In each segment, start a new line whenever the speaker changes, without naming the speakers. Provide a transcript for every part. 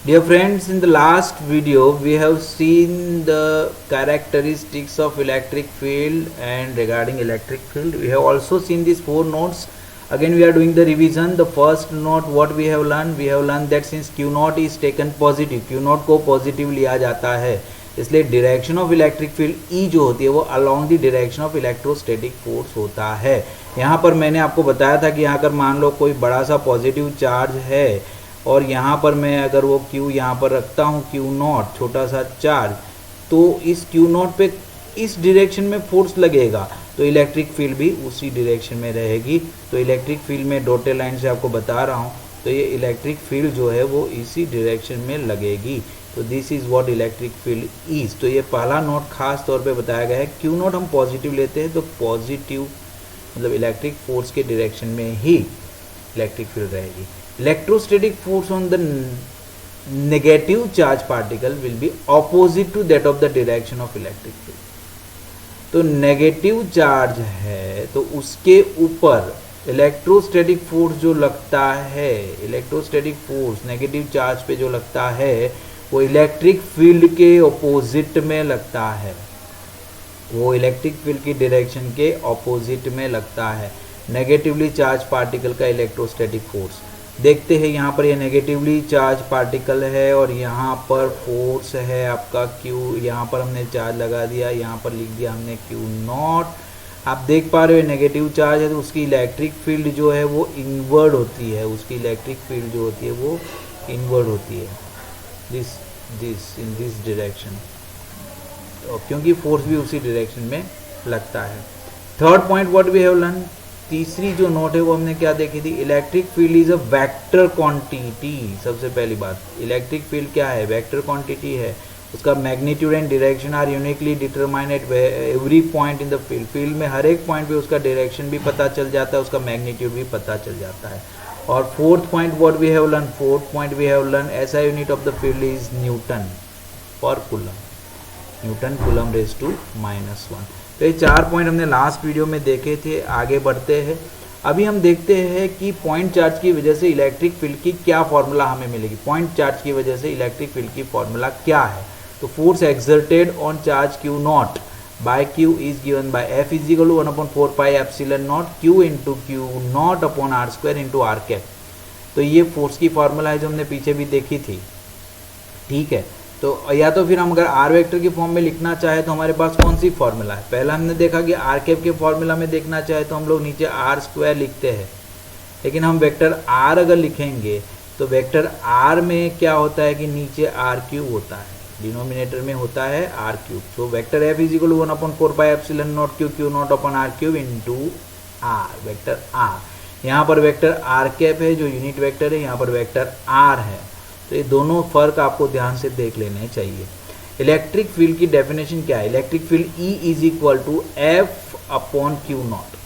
Dear friends, in the last video we have seen the characteristics of electric field, and regarding electric field we have also seen these four nodes. Again we are doing the revision. The first node what we have learned that since Q naught is taken positive, Q naught को positive लिया जाता है, इसलिए direction of electric field E जो होती है वो along the direction of electrostatic force होता है। यहाँ पर मैंने आपको बताया था कि अगर मान लो कोई बड़ा सा पॉजिटिव चार्ज है और यहाँ पर मैं अगर वो Q यहाँ पर रखता हूँ Q नॉट छोटा सा चार्ज, तो इस Q नॉट पे इस डायरेक्शन में फोर्स लगेगा तो इलेक्ट्रिक फील्ड भी उसी डायरेक्शन में रहेगी। तो इलेक्ट्रिक फील्ड में डॉटेड लाइन से आपको बता रहा हूँ, तो ये इलेक्ट्रिक फील्ड जो है वो इसी डायरेक्शन में लगेगी। तो this is what electric field is. तो ये पहला नोट खास तौर पे बताया गया है। Q नोट हम पॉजिटिव लेते हैं तो पॉजिटिव मतलब इलेक्ट्रिक फोर्स के डायरेक्शन में ही इलेक्ट्रिक फील्ड रहेगी। Electrostatic force on the negative charge particle will be opposite to that of the direction of electric field. तो नेगेटिव चार्ज है तो उसके ऊपर इलेक्ट्रोस्टैटिक फोर्स जो लगता है, इलेक्ट्रोस्टैटिक फोर्स नेगेटिव चार्ज पे जो लगता है वो इलेक्ट्रिक फील्ड के ऑपोजिट में लगता है, वो इलेक्ट्रिक फील्ड की डायरेक्शन के ऑपोजिट में लगता है। नेगेटिवली चार्ज पार्टिकल का इलेक्ट्रोस्टैटिक फोर्स देखते हैं। यहाँ पर ये नेगेटिवली चार्ज पार्टिकल है और यहाँ पर फोर्स है आपका Q, यहाँ पर हमने चार्ज लगा दिया, यहाँ पर लिख दिया हमने Q नॉट। आप देख पा रहे हो नेगेटिव चार्ज है तो उसकी इलेक्ट्रिक फील्ड जो है वो इनवर्ड होती है, उसकी इलेक्ट्रिक फील्ड जो होती है वो इनवर्ड होती है, दिस इन दिस डायरेक्शन, क्योंकि फोर्स भी उसी डायरेक्शन में लगता है। Third point what we have learn, तीसरी जो नोट है वो हमने क्या देखी थी, electric field is a vector quantity. सबसे पहली बात, इलेक्ट्रिक फील्ड क्या है, वेक्टर क्वांटिटी है। उसका magnitude and direction are uniquely determined at every point in the field. Field में हर एक पॉइंट पे उसका डायरेक्शन भी पता चल जाता है, उसका मैग्नीट्यूड भी पता चल जाता है। और fourth point what we have learn, fourth point we have learn SI unit of the field is newton per coulomb, newton coulomb raise to -1। तो ये 4 पॉइंट हमने लास्ट वीडियो में देखे थे। आगे बढ़ते हैं, अभी हम देखते हैं कि पॉइंट चार्ज की वजह से इलेक्ट्रिक फील्ड की क्या फॉर्मूला हमें मिलेगी। पॉइंट चार्ज की वजह से इलेक्ट्रिक फील्ड की फॉर्मूला क्या है, तो force exerted on charge Q naught by Q is given by F is equal to 1/4 pi epsilon naught Q into Q naught upon R square into R cap. तो ये force की formula है जो हमने पीछे भी देखी थी, ठीक है। तो या तो फिर हम अगर आर वेक्टर की फॉर्म में लिखना चाहे तो हमारे पास कौन सी फॉर्मूला है, पहला हमने देखा कि आर कैप के फॉर्मूला में देखना चाहे तो हम लोग नीचे आर स्क्वायर लिखते हैं, लेकिन हम वेक्टर आर अगर लिखेंगे तो वेक्टर आर में क्या होता है कि नीचे आर क्यूब होता है, डिनोमिनेटर में होता है आर क्यूब। तो vector F is equal to 1/4 pi epsilon naught Q naught upon R cube into R, vector R. यहाँ पर वेक्टर आर कैप है जो यूनिट वेक्टर है, यहाँ पर वेक्टर आर है। तो ये दोनों फर्क आपको ध्यान से देख लेने चाहिए। इलेक्ट्रिक फील्ड की डेफिनेशन क्या है, electric field E is equal to F upon Q naught,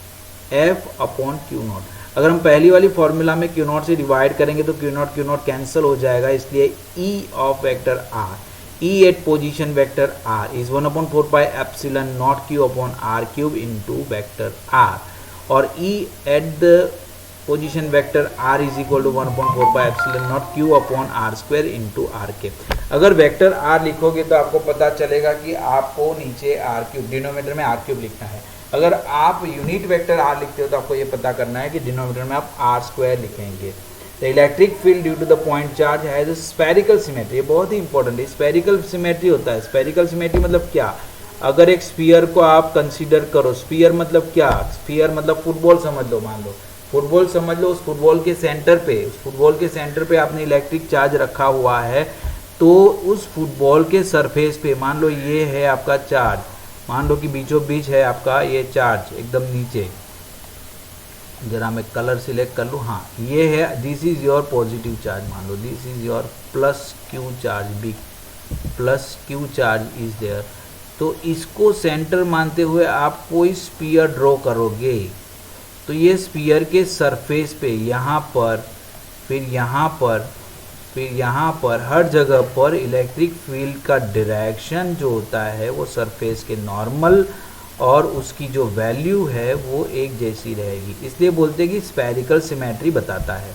F upon Q naught. अगर हम पहली वाली फॉर्मूला में क्यू नॉट से डिवाइड करेंगे तो क्यू नॉट कैंसिल हो जाएगा, इसलिए E of vector R, E at position vector R is 1/4 pi epsilon naught Q upon R cube into vector R, और E at the position vector r is equal to 1/4 pi epsilon naught Q upon R square into R के। अगर vector r लिखोगे तो आपको पता चलेगा कि आपको नीचे आर क्यूब, डिनोमिनेटर में आर क्यूब लिखना है। अगर आप यूनिट वेक्टर r लिखते हो तो आपको ये पता करना है कि डिनोमिनेटर में आप आर स्क्वायर लिखेंगे। The electric field due to the point charge has spherical symmetry, ये बहुत ही इंपॉर्टेंट है, स्फेरिकल सिमेट्री होता है। स्फेरिकल सिमेट्री मतलब क्या, अगर एक स्फीयर को आप कंसीडर करो, स्फीयर मतलब क्या, स्फीयर मतलब फुटबॉल समझ लो, मान लो फुटबॉल समझ लो, उस फुटबॉल के सेंटर पे, उस फुटबॉल के सेंटर पे आपने इलेक्ट्रिक चार्ज रखा हुआ है, तो उस फुटबॉल के सरफेस पे मान लो ये है आपका चार्ज, मान लो कि बीचों बीच है आपका ये चार्ज एकदम नीचे, जरा मैं कलर सिलेक्ट कर लूँ, हाँ ये है, this is your positive charge, मान लो this is your plus Q charge, big plus Q charge is there. तो इसको सेंटर मानते हुए आप कोई स्फीयर ड्रॉ करोगे तो ये स्फीयर के सरफेस पे यहाँ पर, फिर यहाँ पर, फिर यहाँ पर, हर जगह पर इलेक्ट्रिक फील्ड का डायरेक्शन जो होता है वो सरफेस के नॉर्मल और उसकी जो वैल्यू है वो एक जैसी रहेगी, इसलिए बोलते हैं कि स्फेरिकल सिमेट्री बताता है।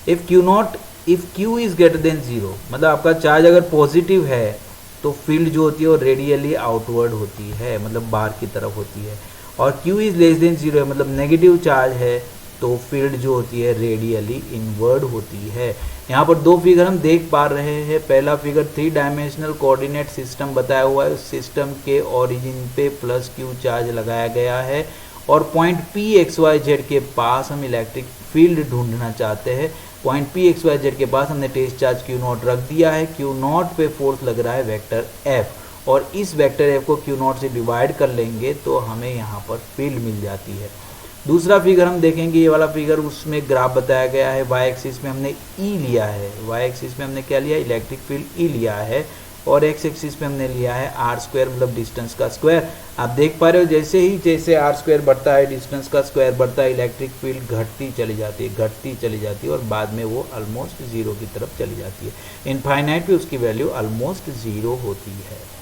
If Q not if Q is greater than 0, मतलब आपका चार्ज अगर पॉजिटिव है तो फील्ड जो होती है वो रेडियली आउटवर्ड होती है, मतलब बाहर की तरफ होती है, और Q इज़ लेस देन 0 है, मतलब नेगेटिव चार्ज है तो फील्ड जो होती है रेडियली इनवर्ड होती है। यहाँ पर दो फिगर हम देख पा रहे हैं। पहला फिगर 3 डायमेंशनल कोऑर्डिनेट सिस्टम बताया हुआ है, उस सिस्टम के ओरिजिन पे प्लस Q चार्ज लगाया गया है और पॉइंट P XYZ के पास हम इलेक्ट्रिक फील्ड ढूंढना चाहते हैं। पॉइंट P XYZ के पास हमने टेस्ट चार्ज Q0 रख दिया है, Q0 पे फोर्स लग रहा है वेक्टर F, और इस वेक्टर F को Q0 से डिवाइड कर लेंगे तो हमें यहाँ पर फील्ड मिल जाती है। दूसरा फिगर हम देखेंगे, ये वाला फिगर, उसमें ग्राफ बताया गया है। वाई एक्सिस में हमने E लिया है, वाई एक्सिस में हमने क्या लिया, इलेक्ट्रिक फील्ड E लिया है, और एक्स एक्सिस में हमने लिया है r स्क्वायर, मतलब डिस्टेंस का स्क्वायर। आप देख पा रहे हो जैसे r स्क्वायर बढ़ता है, डिस्टेंस का स्क्वायर बढ़ता है, इलेक्ट्रिक फील्ड घटती चली जाती है और बाद में वो ऑलमोस्ट 0 की तरफ चली जाती है। इनफाइनाइट पे उसकी वैल्यू ऑलमोस्ट 0 होती है।